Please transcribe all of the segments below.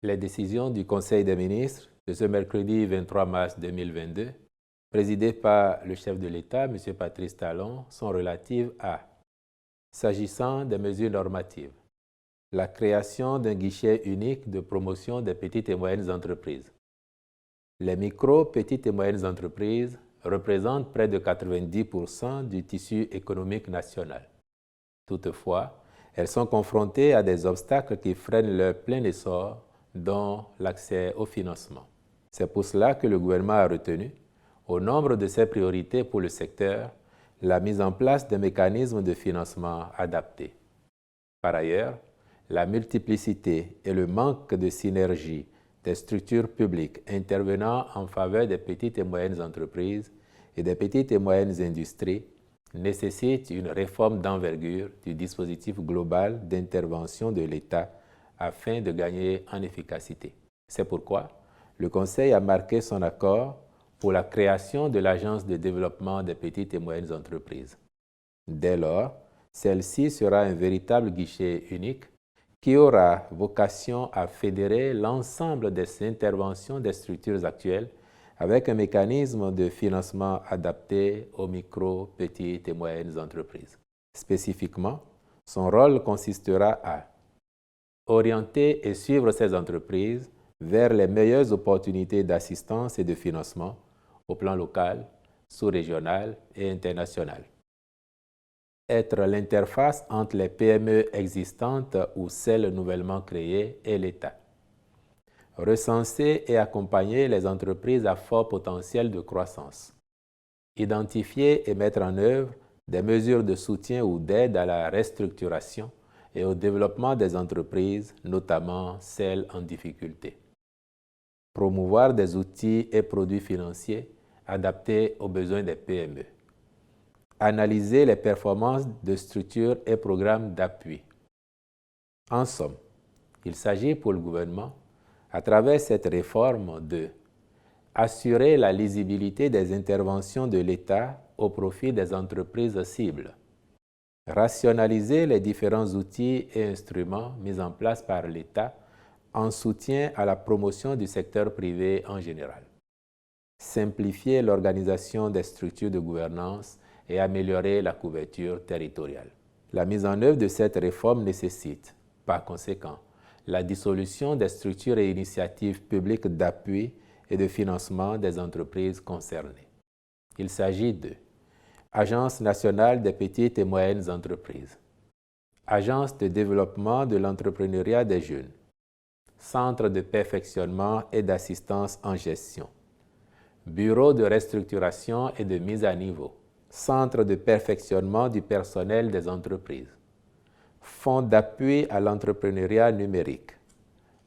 Les décisions du Conseil des ministres de ce mercredi 23 mars 2022, présidé par le chef de l'État, M. Patrice Talon, sont relatives à, s'agissant des mesures normatives, la création d'un guichet unique de promotion des petites et moyennes entreprises. Les micro, petites et moyennes entreprises représentent près de 90% du tissu économique national. Toutefois, elles sont confrontées à des obstacles qui freinent leur plein essor, dont l'accès au financement. C'est pour cela que le gouvernement a retenu, au nombre de ses priorités pour le secteur, la mise en place de mécanismes de financement adaptés. Par ailleurs, la multiplicité et le manque de synergie des structures publiques intervenant en faveur des petites et moyennes entreprises et des petites et moyennes industries nécessitent une réforme d'envergure du dispositif global d'intervention de l'État afin de gagner en efficacité. C'est pourquoi le Conseil a marqué son accord pour la création de l'Agence de développement des petites et moyennes entreprises. Dès lors, celle-ci sera un véritable guichet unique qui aura vocation à fédérer l'ensemble des interventions des structures actuelles avec un mécanisme de financement adapté aux micro, petites et moyennes entreprises. Spécifiquement, son rôle consistera à orienter et suivre ces entreprises vers les meilleures opportunités d'assistance et de financement au plan local, sous-régional et international. Être l'interface entre les PME existantes ou celles nouvellement créées et l'État. Recenser et accompagner les entreprises à fort potentiel de croissance. Identifier et mettre en œuvre des mesures de soutien ou d'aide à la restructuration et au développement des entreprises, notamment celles en difficulté. Promouvoir des outils et produits financiers adaptés aux besoins des PME. Analyser les performances de structures et programmes d'appui. En somme, il s'agit pour le gouvernement, à travers cette réforme, de assurer la lisibilité des interventions de l'État au profit des entreprises cibles, rationaliser les différents outils et instruments mis en place par l'État en soutien à la promotion du secteur privé en général, simplifier l'organisation des structures de gouvernance et améliorer la couverture territoriale. La mise en œuvre de cette réforme nécessite, par conséquent, la dissolution des structures et initiatives publiques d'appui et de financement des entreprises concernées. Il s'agit de Agence nationale des petites et moyennes entreprises, Agence de développement de l'entrepreneuriat des jeunes, Centre de perfectionnement et d'assistance en gestion, Bureau de restructuration et de mise à niveau, Centre de perfectionnement du personnel des entreprises, Fonds d'appui à l'entrepreneuriat numérique,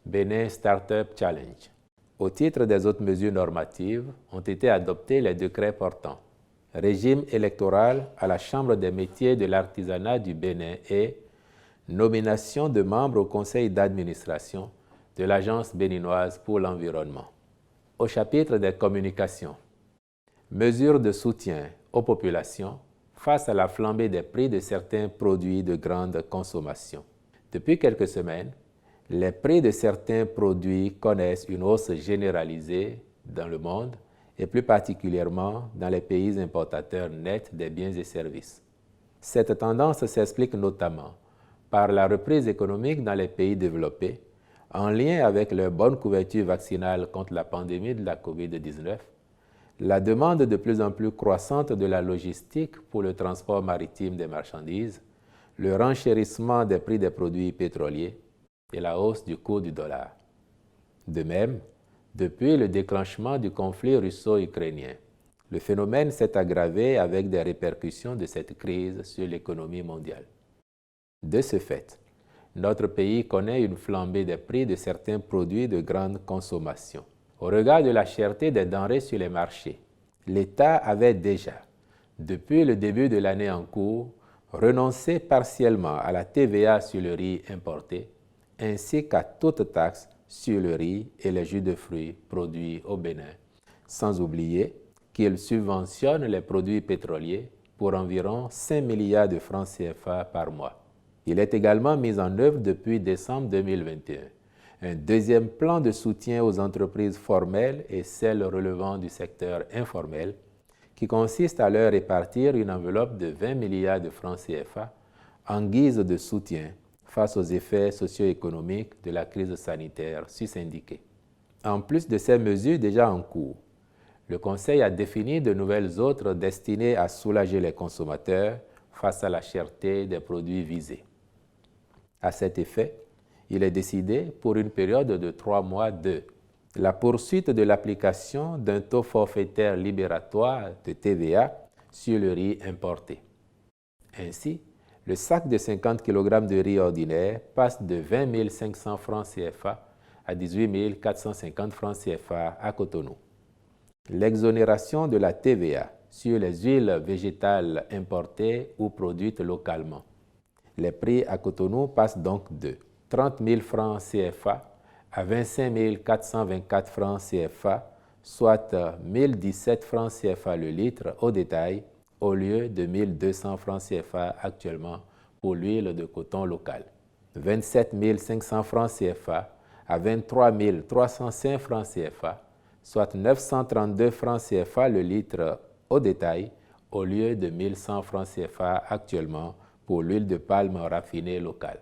Bénin Startup Challenge. Au titre des autres mesures normatives, ont été adoptés les décrets portant régime électoral à la Chambre des métiers de l'artisanat du Bénin et nomination de membres au conseil d'administration de l'Agence béninoise pour l'environnement. Au chapitre des communications, mesures de soutien aux populations face à la flambée des prix de certains produits de grande consommation. Depuis quelques semaines, les prix de certains produits connaissent une hausse généralisée dans le monde et plus particulièrement dans les pays importateurs nets des biens et services. Cette tendance s'explique notamment par la reprise économique dans les pays développés, en lien avec leur bonne couverture vaccinale contre la pandémie de la COVID-19, la demande de plus en plus croissante de la logistique pour le transport maritime des marchandises, le renchérissement des prix des produits pétroliers et la hausse du cours du dollar. De même, depuis le déclenchement du conflit russo-ukrainien, le phénomène s'est aggravé avec des répercussions de cette crise sur l'économie mondiale. De ce fait, notre pays connaît une flambée des prix de certains produits de grande consommation. Au regard de la cherté des denrées sur les marchés, l'État avait déjà, depuis le début de l'année en cours, renoncé partiellement à la TVA sur le riz importé, ainsi qu'à toute taxe sur le riz et les jus de fruits produits au Bénin, sans oublier qu'il subventionne les produits pétroliers pour environ 5 milliards de francs CFA par mois. Il est également mis en œuvre depuis décembre 2021 un deuxième plan de soutien aux entreprises formelles et celles relevant du secteur informel, qui consiste à leur répartir une enveloppe de 20 milliards de francs CFA en guise de soutien face aux effets socio-économiques de la crise sanitaire sus-indiquée. En plus de ces mesures déjà en cours, le Conseil a défini de nouvelles autres destinées à soulager les consommateurs face à la cherté des produits visés. À cet effet, il est décidé pour une période de 3 mois de la poursuite de l'application d'un taux forfaitaire libératoire de TVA sur le riz importé. Ainsi, le sac de 50 kg de riz ordinaire passe de 20 500 francs CFA à 18 450 francs CFA à Cotonou. L'exonération de la TVA sur les huiles végétales importées ou produites localement. Les prix à Cotonou passent donc de 30 000 francs CFA à 25 424 francs CFA, soit 1 017 francs CFA le litre au détail, au lieu de 1 200 francs CFA actuellement pour l'huile de coton locale. 27 500 francs CFA à 23 305 francs CFA, soit 932 francs CFA le litre au détail, au lieu de 1 100 francs CFA actuellement pour l'huile de palme raffinée locale.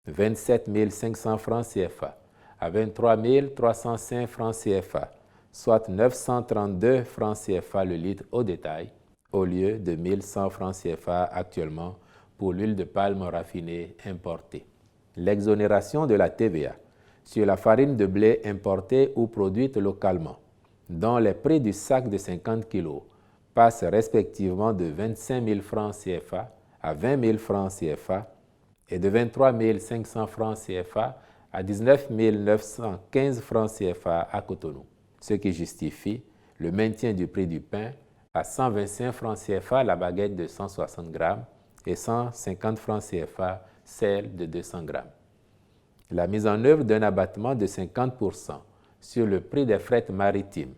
27 500 francs CFA à 23 305 francs CFA, soit 932 francs CFA le litre au détail, au lieu de 1 100 francs CFA actuellement pour l'huile de palme raffinée importée. L'exonération de la TVA sur la farine de blé importée ou produite localement, dont les prix du sac de 50 kg passent respectivement de 25 000 francs CFA à 20 000 francs CFA et de 23 500 francs CFA à 19 915 francs CFA à Cotonou, ce qui justifie le maintien du prix du pain à 125 francs CFA la baguette de 160 grammes et 150 francs CFA celle de 200 grammes. La mise en œuvre d'un abattement de 50% sur le prix des frais maritimes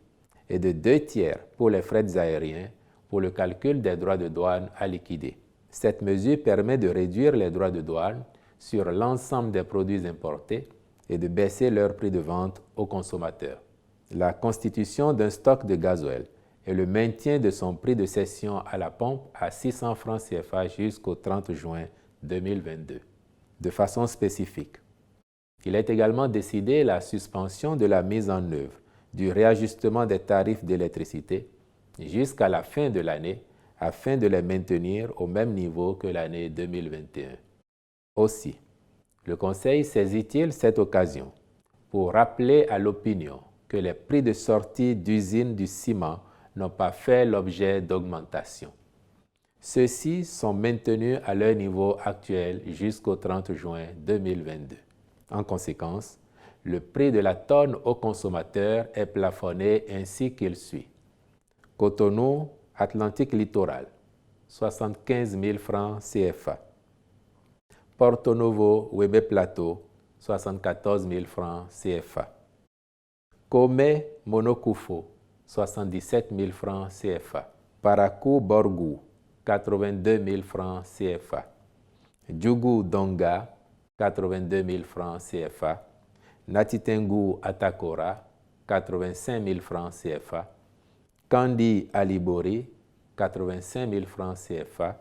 et de 2/3 pour les frais aériens pour le calcul des droits de douane à liquider. Cette mesure permet de réduire les droits de douane sur l'ensemble des produits importés et de baisser leur prix de vente aux consommateurs. La constitution d'un stock de gasoil et le maintien de son prix de cession à la pompe à 600 francs CFA jusqu'au 30 juin 2022. De façon spécifique, il est également décidé la suspension de la mise en œuvre du réajustement des tarifs d'électricité jusqu'à la fin de l'année afin de les maintenir au même niveau que l'année 2021. Aussi, le Conseil saisit-il cette occasion pour rappeler à l'opinion que les prix de sortie d'usine du ciment n'ont pas fait l'objet d'augmentation. Ceux-ci sont maintenus à leur niveau actuel jusqu'au 30 juin 2022. En conséquence, le prix de la tonne au consommateur est plafonné ainsi qu'il suit. Cotonou, Atlantique Littoral, 75 000 francs CFA. Porto Novo, Webe Plateau, 74 000 francs CFA. Komé, Monokufo, 77 000 francs CFA. Parakou, Borgou, 82 000 francs CFA. Djougou, Donga, 82 000 francs CFA. Natitengu, Atakora, 85 000 francs CFA. Kandi, Alibori, 85 000 francs CFA.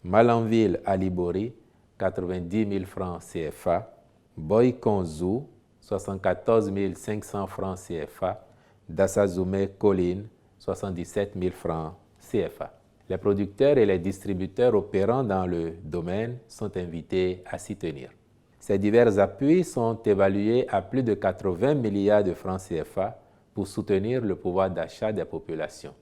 Malanville, Alibori, 90 000 francs CFA. Boykonzou, 74 500 francs CFA. Dassazoumé, Colline, 77 000 francs CFA. Les producteurs et les distributeurs opérant dans le domaine sont invités à s'y tenir. Ces divers appuis sont évalués à plus de 80 milliards de francs CFA pour soutenir le pouvoir d'achat des populations.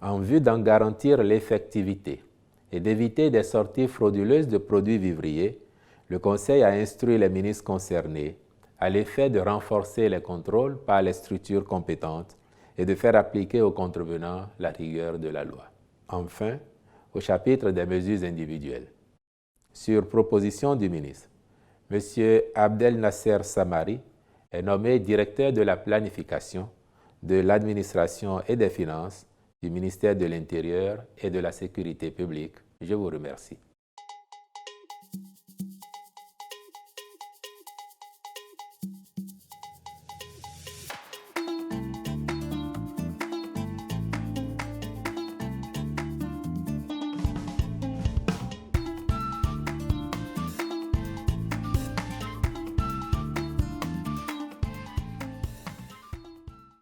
En vue d'en garantir l'effectivité et d'éviter des sorties frauduleuses de produits vivriers, le Conseil a instruit les ministres concernés à l'effet de renforcer les contrôles par les structures compétentes et de faire appliquer aux contrevenants la rigueur de la loi. Enfin, au chapitre des mesures individuelles, sur proposition du ministre, M. Abdel Nasser Samari est nommé directeur de la planification, de l'administration et des finances du ministère de l'Intérieur et de la Sécurité publique. Je vous remercie.